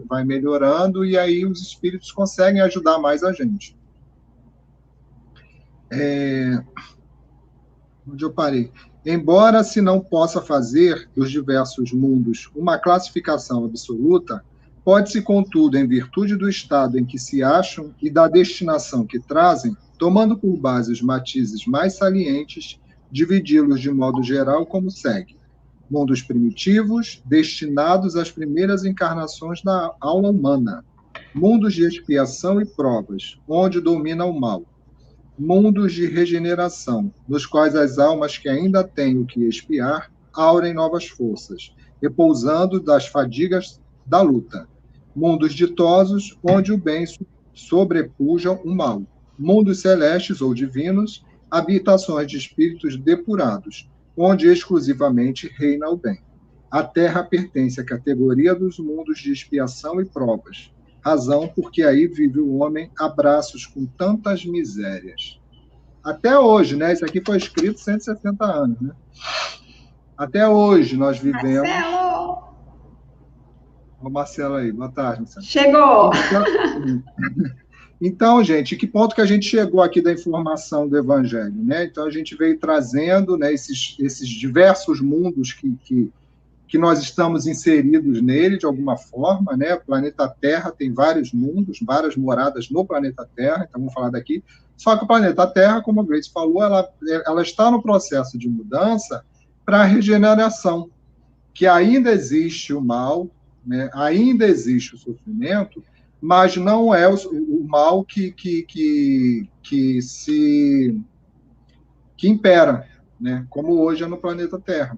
vai melhorando e aí os espíritos conseguem ajudar mais a gente. Onde eu parei? Embora se não possa fazer dos diversos mundos uma classificação absoluta, pode-se, contudo, em virtude do estado em que se acham e da destinação que trazem, tomando por base os matizes mais salientes, dividi-los de modo geral como segue. mundos primitivos, destinados às primeiras encarnações da alma humana, mundos de expiação e provas, onde domina o mal, mundos de regeneração, nos quais as almas que ainda têm o que expiar aurem novas forças, repousando das fadigas da luta, mundos ditosos, onde o bem sobrepuja o mal, mundos celestes ou divinos, habitações de espíritos depurados, onde exclusivamente reina o bem. A Terra pertence à categoria dos mundos de expiação e provas, razão porque aí vive o homem a braços com tantas misérias. Até hoje, né? Isso aqui foi escrito 160 anos, né? Até hoje nós vivemos... Marcelo! Ó, Marcelo aí, boa tarde, Marcelo. Chegou! Então, gente, que ponto que a gente chegou aqui da informação do Evangelho, né? Então, a gente veio trazendo, né, esses diversos mundos que nós estamos inseridos nele, de alguma forma, né? O planeta Terra tem vários mundos, várias moradas no planeta Terra, então vamos falar daqui. Só que o planeta Terra, como a Grace falou, ela está no processo de mudança para a regeneração, que ainda existe o mal, né? Ainda existe o sofrimento, mas não é o mal que impera, né? Como hoje é no planeta Terra.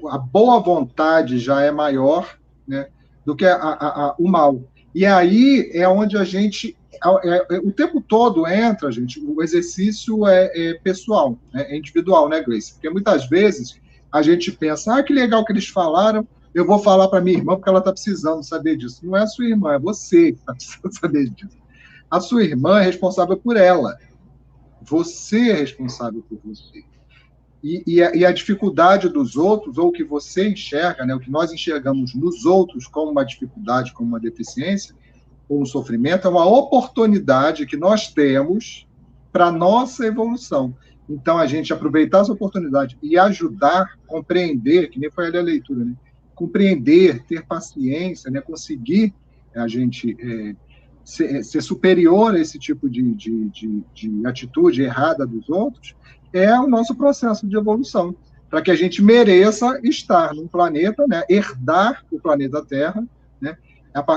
A boa vontade já é maior, né, do que o mal. E aí é onde a gente, o tempo todo entra, gente, o exercício é pessoal, né, é individual, né, Grace? Porque muitas vezes a gente pensa, que legal que eles falaram, eu vou falar para minha irmã porque ela está precisando saber disso. Não é a sua irmã, é você que está precisando saber disso. A sua irmã é responsável por ela. Você é responsável por você. E a dificuldade dos outros, ou o que você enxerga, né, o que nós enxergamos nos outros como uma dificuldade, como uma deficiência, ou um sofrimento, é uma oportunidade que nós temos para a nossa evolução. Então, a gente aproveitar essa oportunidade e ajudar, compreender, que nem foi ali a leitura, né? Compreender, ter paciência, né? Conseguir a gente ser superior a esse tipo de atitude errada dos outros, é o nosso processo de evolução, para que a gente mereça estar num planeta, né, herdar o planeta Terra, né,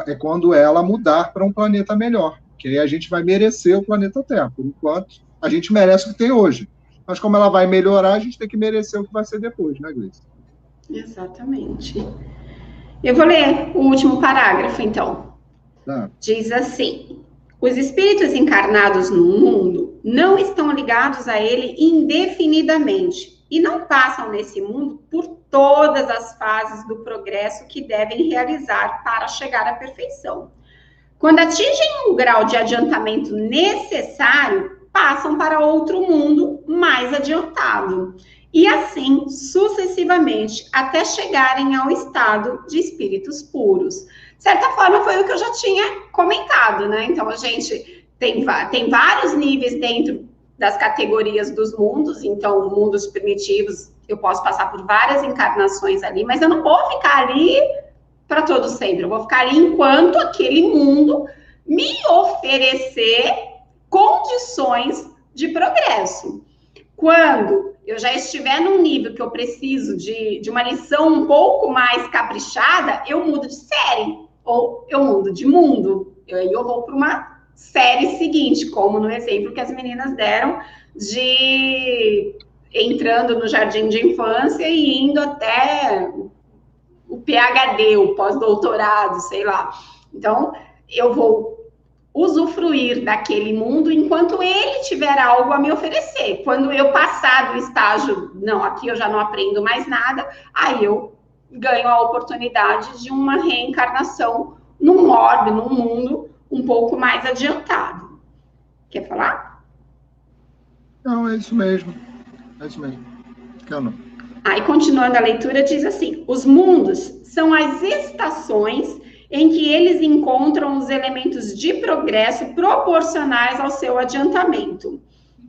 é quando ela mudar para um planeta melhor, que aí a gente vai merecer o planeta Terra. Por enquanto, a gente merece o que tem hoje, mas como ela vai melhorar, a gente tem que merecer o que vai ser depois, né, Grace? Exatamente. Eu vou ler o último parágrafo, então. Tá. Diz assim: os espíritos encarnados no mundo não estão ligados a ele indefinidamente e não passam nesse mundo por todas as fases do progresso que devem realizar para chegar à perfeição. Quando atingem um grau de adiantamento necessário, passam para outro mundo mais adiantado. E assim, sucessivamente, até chegarem ao estado de espíritos puros. De certa forma, foi o que eu já tinha comentado, né? Então, a gente tem vários níveis dentro das categorias dos mundos. Então, mundos primitivos, eu posso passar por várias encarnações ali, mas eu não vou ficar ali para todo sempre. Eu vou ficar ali enquanto aquele mundo me oferecer condições de progresso. Quando eu já estiver num nível que eu preciso de uma lição um pouco mais caprichada, eu mudo de série, ou eu mudo de mundo. Aí eu vou para uma série seguinte, como no exemplo que as meninas deram, de entrando no jardim de infância e indo até o PhD, o pós-doutorado, sei lá. Então, eu vou usufruir daquele mundo enquanto ele tiver algo a me oferecer. Quando eu passar do estágio, não, aqui eu já não aprendo mais nada, aí eu ganho a oportunidade de uma reencarnação num orbe, num mundo um pouco mais adiantado. Quer falar? Não, é isso mesmo. É isso mesmo. Calma. Aí, continuando a leitura, diz assim: os mundos são as estações em que eles encontram os elementos de progresso proporcionais ao seu adiantamento.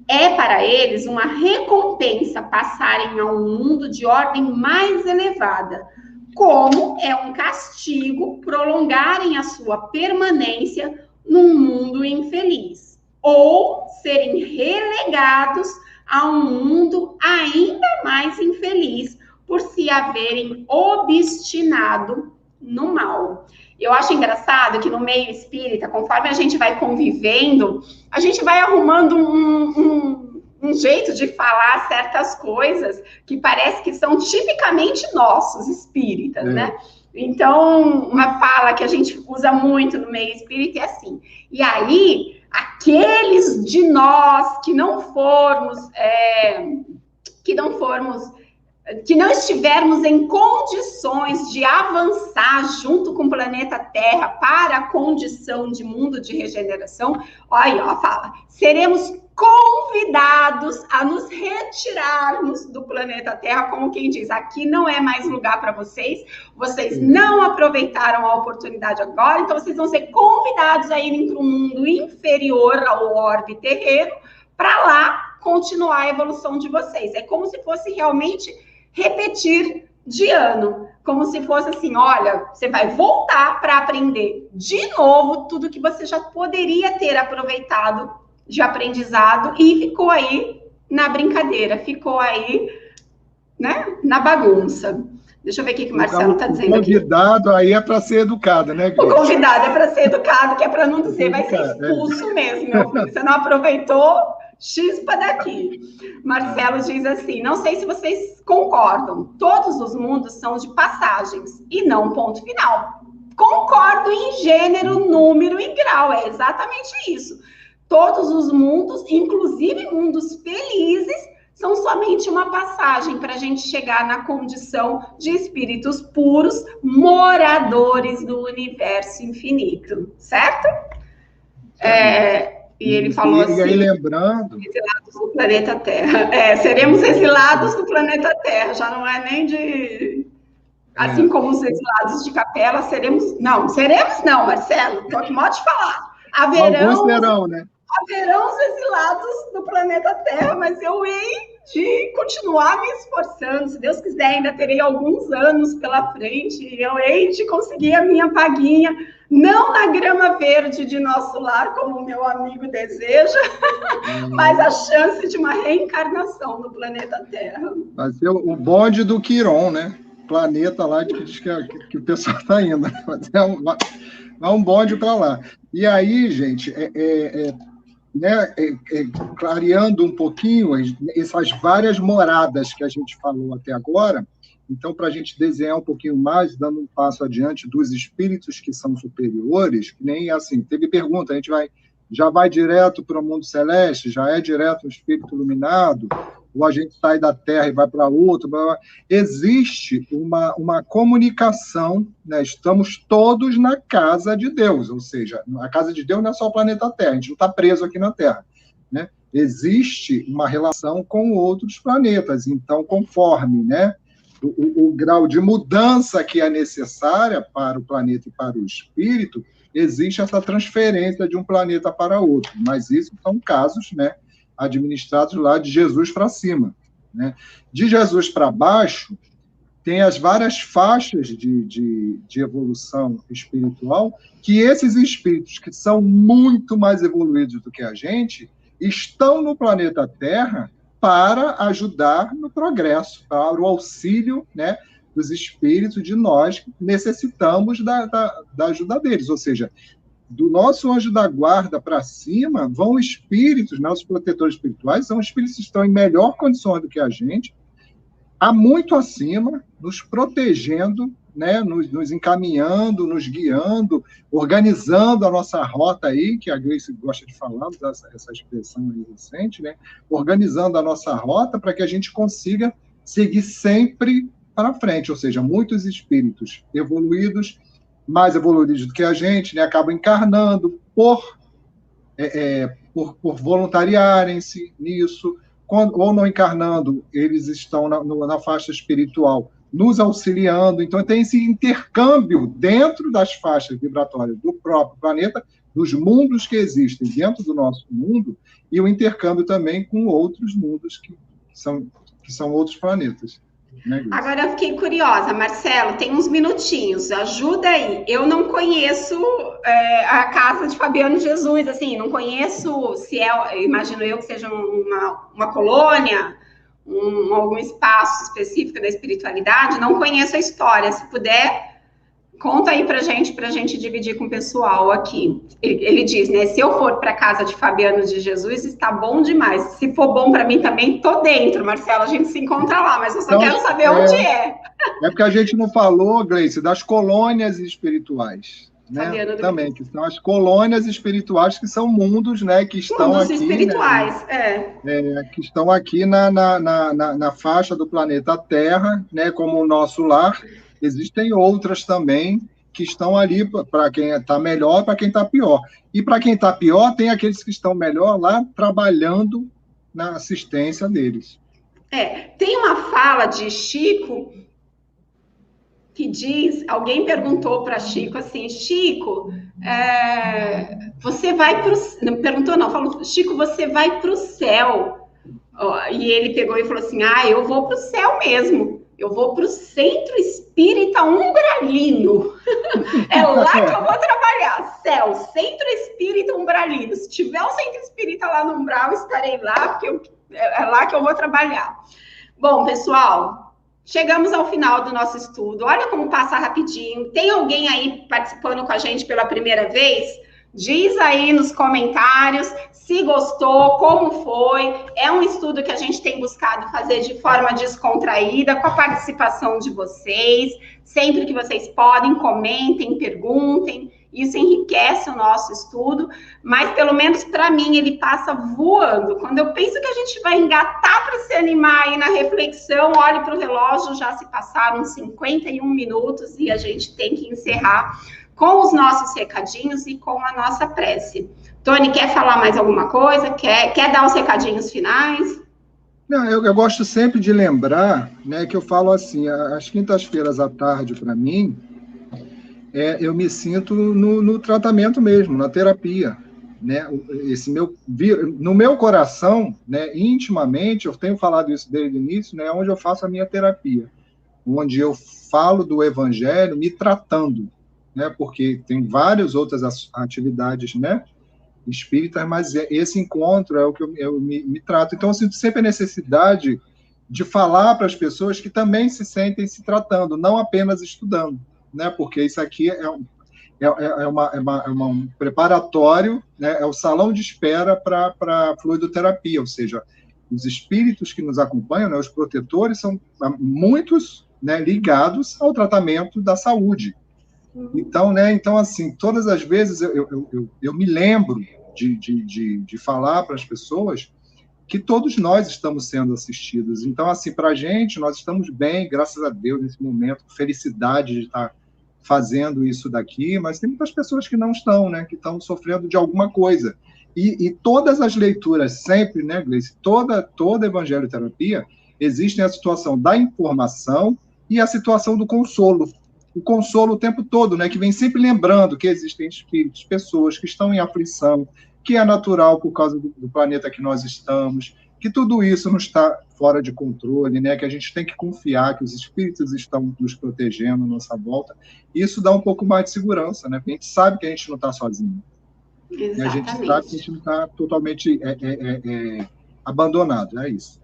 É para eles uma recompensa passarem a um mundo de ordem mais elevada, como é um castigo prolongarem a sua permanência num mundo infeliz, ou serem relegados a um mundo ainda mais infeliz, por se haverem obstinado no mal. Eu acho engraçado que no meio espírita, conforme a gente vai convivendo, a gente vai arrumando um jeito de falar certas coisas que parece que são tipicamente nossos, espíritas, né? Então, uma fala que a gente usa muito no meio espírita é assim: e aí, aqueles de nós que não estivermos em condições de avançar junto com o planeta Terra para a condição de mundo de regeneração, olha, ó, fala, seremos convidados a nos retirarmos do planeta Terra, como quem diz, aqui não é mais lugar para vocês, vocês não aproveitaram a oportunidade agora, então vocês vão ser convidados a irem para um mundo inferior ao orbe terreno, para lá continuar a evolução de vocês. É como se fosse realmente repetir de ano, como se fosse assim, olha, você vai voltar para aprender de novo tudo que você já poderia ter aproveitado de aprendizado e ficou aí na brincadeira, ficou aí, né, na bagunça. Deixa eu ver o que o Marcelo está dizendo aqui. O convidado aí é para ser educado, né, Grace? O convidado é para ser educado, que é para não dizer, vai ser expulso mesmo, meu filho. Você não aproveitou, chispa daqui. Marcelo diz assim, não sei se vocês concordam, todos os mundos são de passagens e não ponto final. Concordo em gênero, número e grau, é exatamente isso. Todos os mundos, inclusive mundos felizes, são somente uma passagem para a gente chegar na condição de espíritos puros, moradores do universo infinito, certo? E ele falou assim... E aí, lembrando... Exilados do planeta Terra. Seremos exilados do planeta Terra, já não é nem de... Assim como os exilados de Capela, seremos... Não, Marcelo, estou aqui mal de falar. Alguns serão, né? Haverão os exilados do planeta Terra, mas eu hei de continuar me esforçando. Se Deus quiser, ainda terei alguns anos pela frente. Eu hei de conseguir a minha vaguinha, não na grama verde de nosso lar, como o meu amigo deseja, mas a chance de uma reencarnação no planeta Terra. Vai ser o bonde do Quiron, né? Planeta lá que diz que o pessoal está indo. É um bonde para lá. E aí, gente, clareando um pouquinho essas várias moradas que a gente falou até agora, então, para a gente desenhar um pouquinho mais, dando um passo adiante dos espíritos que são superiores, que nem assim, teve pergunta, a gente já vai direto para o mundo celeste, já é direto um espírito iluminado, ou a gente sai da Terra e vai para outro, existe uma comunicação, né? Estamos todos na casa de Deus, ou seja, a casa de Deus não é só o planeta Terra, a gente não está preso aqui na Terra, né? Existe uma relação com outros planetas, então, conforme, né, o grau de mudança que é necessária para o planeta e para o espírito, existe essa transferência de um planeta para outro, mas isso são casos, né, administrados lá de Jesus para cima, né? De Jesus para baixo, tem as várias faixas de evolução espiritual, que esses espíritos que são muito mais evoluídos do que a gente, estão no planeta Terra para ajudar no progresso, para o auxílio, né, dos espíritos, de nós que necessitamos da ajuda deles, ou seja, do nosso anjo da guarda para cima, vão espíritos, nossos protetores espirituais, são espíritos que estão em melhor condição do que a gente, há muito acima, nos protegendo, né, nos encaminhando, nos guiando, organizando a nossa rota aí, que a Grace gosta de falar, essa expressão aí recente, né, organizando a nossa rota para que a gente consiga seguir sempre para frente, ou seja, muitos espíritos evoluídos, mais evoluídos do que a gente, né, acabam encarnando por voluntariarem-se nisso, ou não encarnando, eles estão na faixa espiritual nos auxiliando, então tem esse intercâmbio dentro das faixas vibratórias do próprio planeta, dos mundos que existem dentro do nosso mundo, e o intercâmbio também com outros mundos que são outros planetas. Agora eu fiquei curiosa, Marcelo, tem uns minutinhos, ajuda aí. Eu não conheço a casa de Fabiano Jesus, assim, não conheço se imagino eu que seja uma colônia, algum espaço específico da espiritualidade, não conheço a história. Se puder, conta aí pra gente dividir com o pessoal aqui. Ele diz, né, se eu for para casa de Fabiano de Jesus, está bom demais. Se for bom para mim também, tô dentro, Marcelo, a gente se encontra lá, mas eu só quero saber onde é. É porque a gente não falou, Gleice, das colônias espirituais, né? Também, que são as colônias espirituais, que são mundos, né, que estão mundos aqui, espirituais, que estão aqui na faixa do planeta Terra, né, como o nosso lar. Existem outras também que estão ali para quem está melhor, para quem está pior. E para quem está pior, tem aqueles que estão melhor lá trabalhando na assistência deles. Tem uma fala de Chico que diz, alguém perguntou para Chico assim, Chico, você vai para o... Não perguntou não, falou, Chico, você vai para o céu. E ele pegou e falou assim, eu vou para o céu mesmo. Eu vou para o Centro Espírita Umbralino. É lá que eu vou trabalhar. Céu, Centro Espírita Umbralino. Se tiver um Centro Espírita lá no Umbral, estarei lá, porque é lá que eu vou trabalhar. Bom, pessoal, chegamos ao final do nosso estudo. Olha como passa rapidinho. Tem alguém aí participando com a gente pela primeira vez? Diz aí nos comentários se gostou, como foi. É um estudo que a gente tem buscado fazer de forma descontraída, com a participação de vocês. Sempre que vocês podem, comentem, perguntem. Isso enriquece o nosso estudo, mas pelo menos para mim ele passa voando. Quando eu penso que a gente vai engatar para se animar aí na reflexão, olho para o relógio, já se passaram 51 minutos e a gente tem que encerrar com os nossos recadinhos e com a nossa prece. Tony, quer falar mais alguma coisa? Quer dar os recadinhos finais? Não, eu gosto sempre de lembrar, né, que eu falo assim, às quintas-feiras à tarde, para mim, eu me sinto no tratamento mesmo, na terapia. Né? No meu coração, né, intimamente, eu tenho falado isso desde o início, né, onde eu faço a minha terapia, onde eu falo do evangelho me tratando, né, porque tem várias outras atividades, né, espíritas, mas esse encontro é o que eu me trato. Então, eu sinto sempre a necessidade de falar para as pessoas que também se sentem se tratando, não apenas estudando, né, porque isso aqui é um preparatório, né, é o salão de espera para a fluidoterapia, ou seja, os espíritos que nos acompanham, né, os protetores, são muitos, né, ligados ao tratamento da saúde. Então, né, então, assim, todas as vezes eu me lembro de falar para as pessoas que todos nós estamos sendo assistidos. Então, assim, para a gente, nós estamos bem, graças a Deus, nesse momento, felicidade de estar fazendo isso daqui, mas tem muitas pessoas que não estão, né, que estão sofrendo de alguma coisa. E todas as leituras, sempre, né, Gleice, toda evangelioterapia, existem a situação da informação e a situação do consolo. O consolo o tempo todo, né, que vem sempre lembrando que existem espíritos, pessoas que estão em aflição, que é natural por causa do planeta que nós estamos, que tudo isso não está fora de controle, né, que a gente tem que confiar que os espíritos estão nos protegendo à nossa volta. Isso dá um pouco mais de segurança, né, porque a gente sabe que a gente não está sozinho. Exatamente. A gente sabe que a gente não está totalmente abandonado, é isso.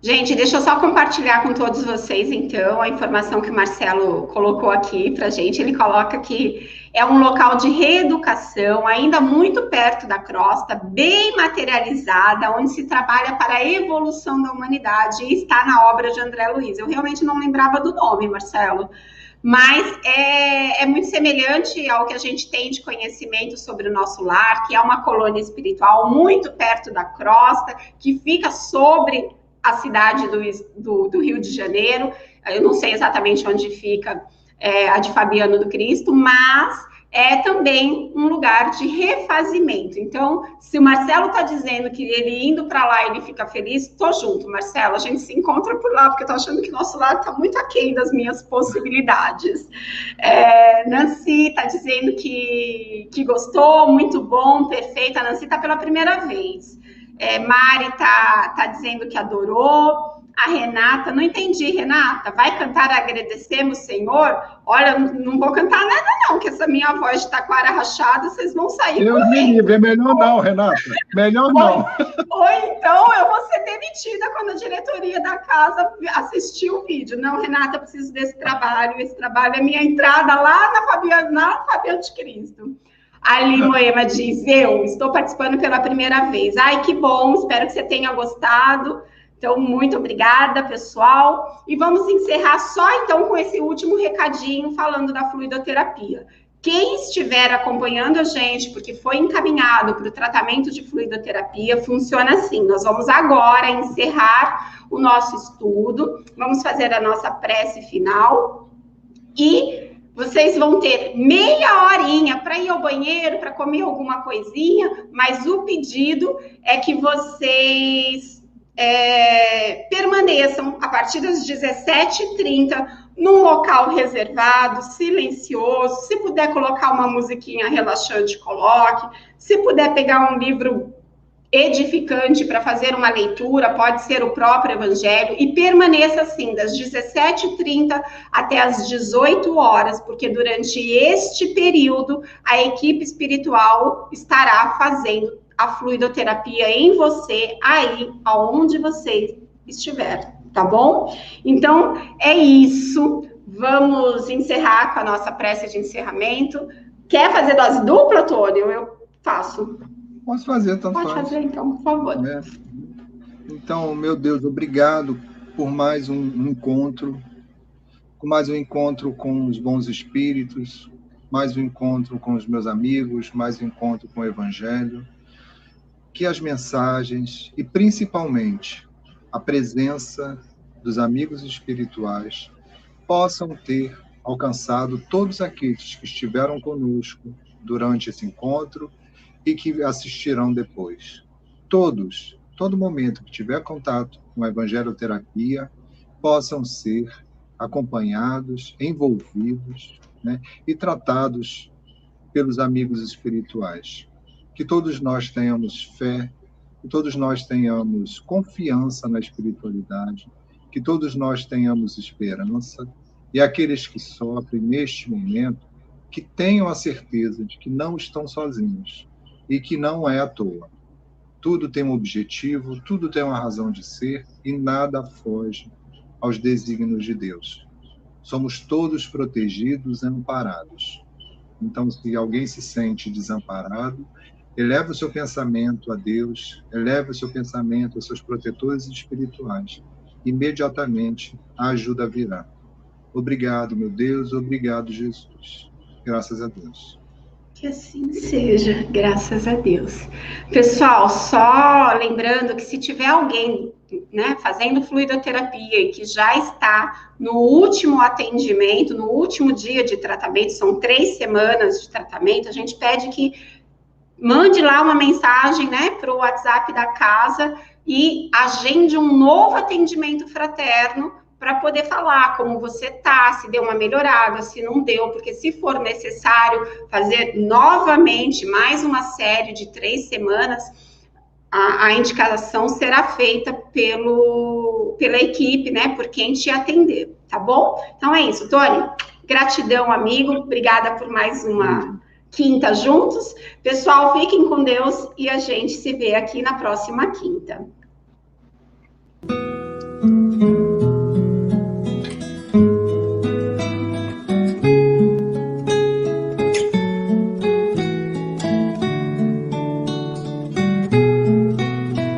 Gente, deixa eu só compartilhar com todos vocês, então, a informação que o Marcelo colocou aqui para a gente. Ele coloca que é um local de reeducação, ainda muito perto da crosta, bem materializada, onde se trabalha para a evolução da humanidade, e está na obra de André Luiz. Eu realmente não lembrava do nome, Marcelo, mas é muito semelhante ao que a gente tem de conhecimento sobre o nosso lar, que é uma colônia espiritual muito perto da crosta, que fica sobre a cidade do Rio de Janeiro. Eu não sei exatamente onde fica a de Fabiano do Cristo, mas é também um lugar de refazimento. Então, se o Marcelo está dizendo que ele indo para lá ele fica feliz, estou junto, Marcelo, a gente se encontra por lá, porque eu estou achando que nosso lado está muito aquém das minhas possibilidades. Nancy está dizendo que gostou, muito bom, perfeita. A Nancy está pela primeira vez. Mari tá dizendo que adorou. A Renata, não entendi, Renata, vai cantar Agradecemos, Senhor? Olha, não vou cantar nada não, que essa minha voz de taquara rachada, vocês vão sair Deus me livre, é melhor não, Renata, melhor não. Ou então eu vou ser demitida quando a diretoria da casa assistir o vídeo. Não, Renata, eu preciso desse trabalho, esse trabalho é minha entrada lá na Fabiana de Cristo. Ali Moema diz, eu estou participando pela primeira vez. Ai, que bom, espero que você tenha gostado. Então, muito obrigada, pessoal. E vamos encerrar só, então, com esse último recadinho falando da fluidoterapia. Quem estiver acompanhando a gente, porque foi encaminhado para o tratamento de fluidoterapia, funciona assim. Nós vamos agora encerrar o nosso estudo, vamos fazer a nossa prece final e vocês vão ter meia horinha para ir ao banheiro, para comer alguma coisinha, mas o pedido é que vocês permaneçam a partir das 17h30 num local reservado, silencioso. Se puder colocar uma musiquinha relaxante, coloque. Se puder pegar um livro edificante para fazer uma leitura, pode ser o próprio Evangelho, e permaneça assim, das 17h30 até as 18 horas, porque durante este período a equipe espiritual estará fazendo a fluidoterapia em você, aí, aonde você estiver, tá bom? Então, é isso. Vamos encerrar com a nossa prece de encerramento. Quer fazer dose dupla, Tônio? Eu faço. Posso fazer, tanto faz. Pode fazer, então, por favor. Então, meu Deus, obrigado por mais um encontro, com os bons espíritos, mais um encontro com os meus amigos, mais um encontro com o Evangelho. Que as mensagens e, principalmente, a presença dos amigos espirituais possam ter alcançado todos aqueles que estiveram conosco durante esse encontro e que assistirão depois. Todos, todo momento que tiver contato com a evangeloterapia, possam ser acompanhados, envolvidos, né, e tratados pelos amigos espirituais. Que todos nós tenhamos fé, que todos nós tenhamos confiança na espiritualidade, que todos nós tenhamos esperança, e aqueles que sofrem neste momento, que tenham a certeza de que não estão sozinhos e que não é à toa. Tudo tem um objetivo, tudo tem uma razão de ser e nada foge aos desígnios de Deus. Somos todos protegidos e amparados. Então, se alguém se sente desamparado, eleva o seu pensamento a Deus, eleva o seu pensamento aos seus protetores espirituais. Imediatamente a ajuda virá. Obrigado, meu Deus, obrigado, Jesus. Graças a Deus. Que assim seja, graças a Deus. Pessoal, só lembrando que se tiver alguém, né, fazendo fluidoterapia e que já está no último atendimento, no último dia de tratamento, são 3 semanas de tratamento, a gente pede que mande lá uma mensagem, né, para o WhatsApp da casa e agende um novo atendimento fraterno para poder falar como você tá, se deu uma melhorada, se não deu, porque se for necessário fazer novamente mais uma série de 3 semanas, a indicação será feita pela equipe, né, por quem te atender, tá bom? Então é isso, Tony, gratidão, amigo, obrigada por mais uma quinta juntos. Pessoal, fiquem com Deus e a gente se vê aqui na próxima quinta.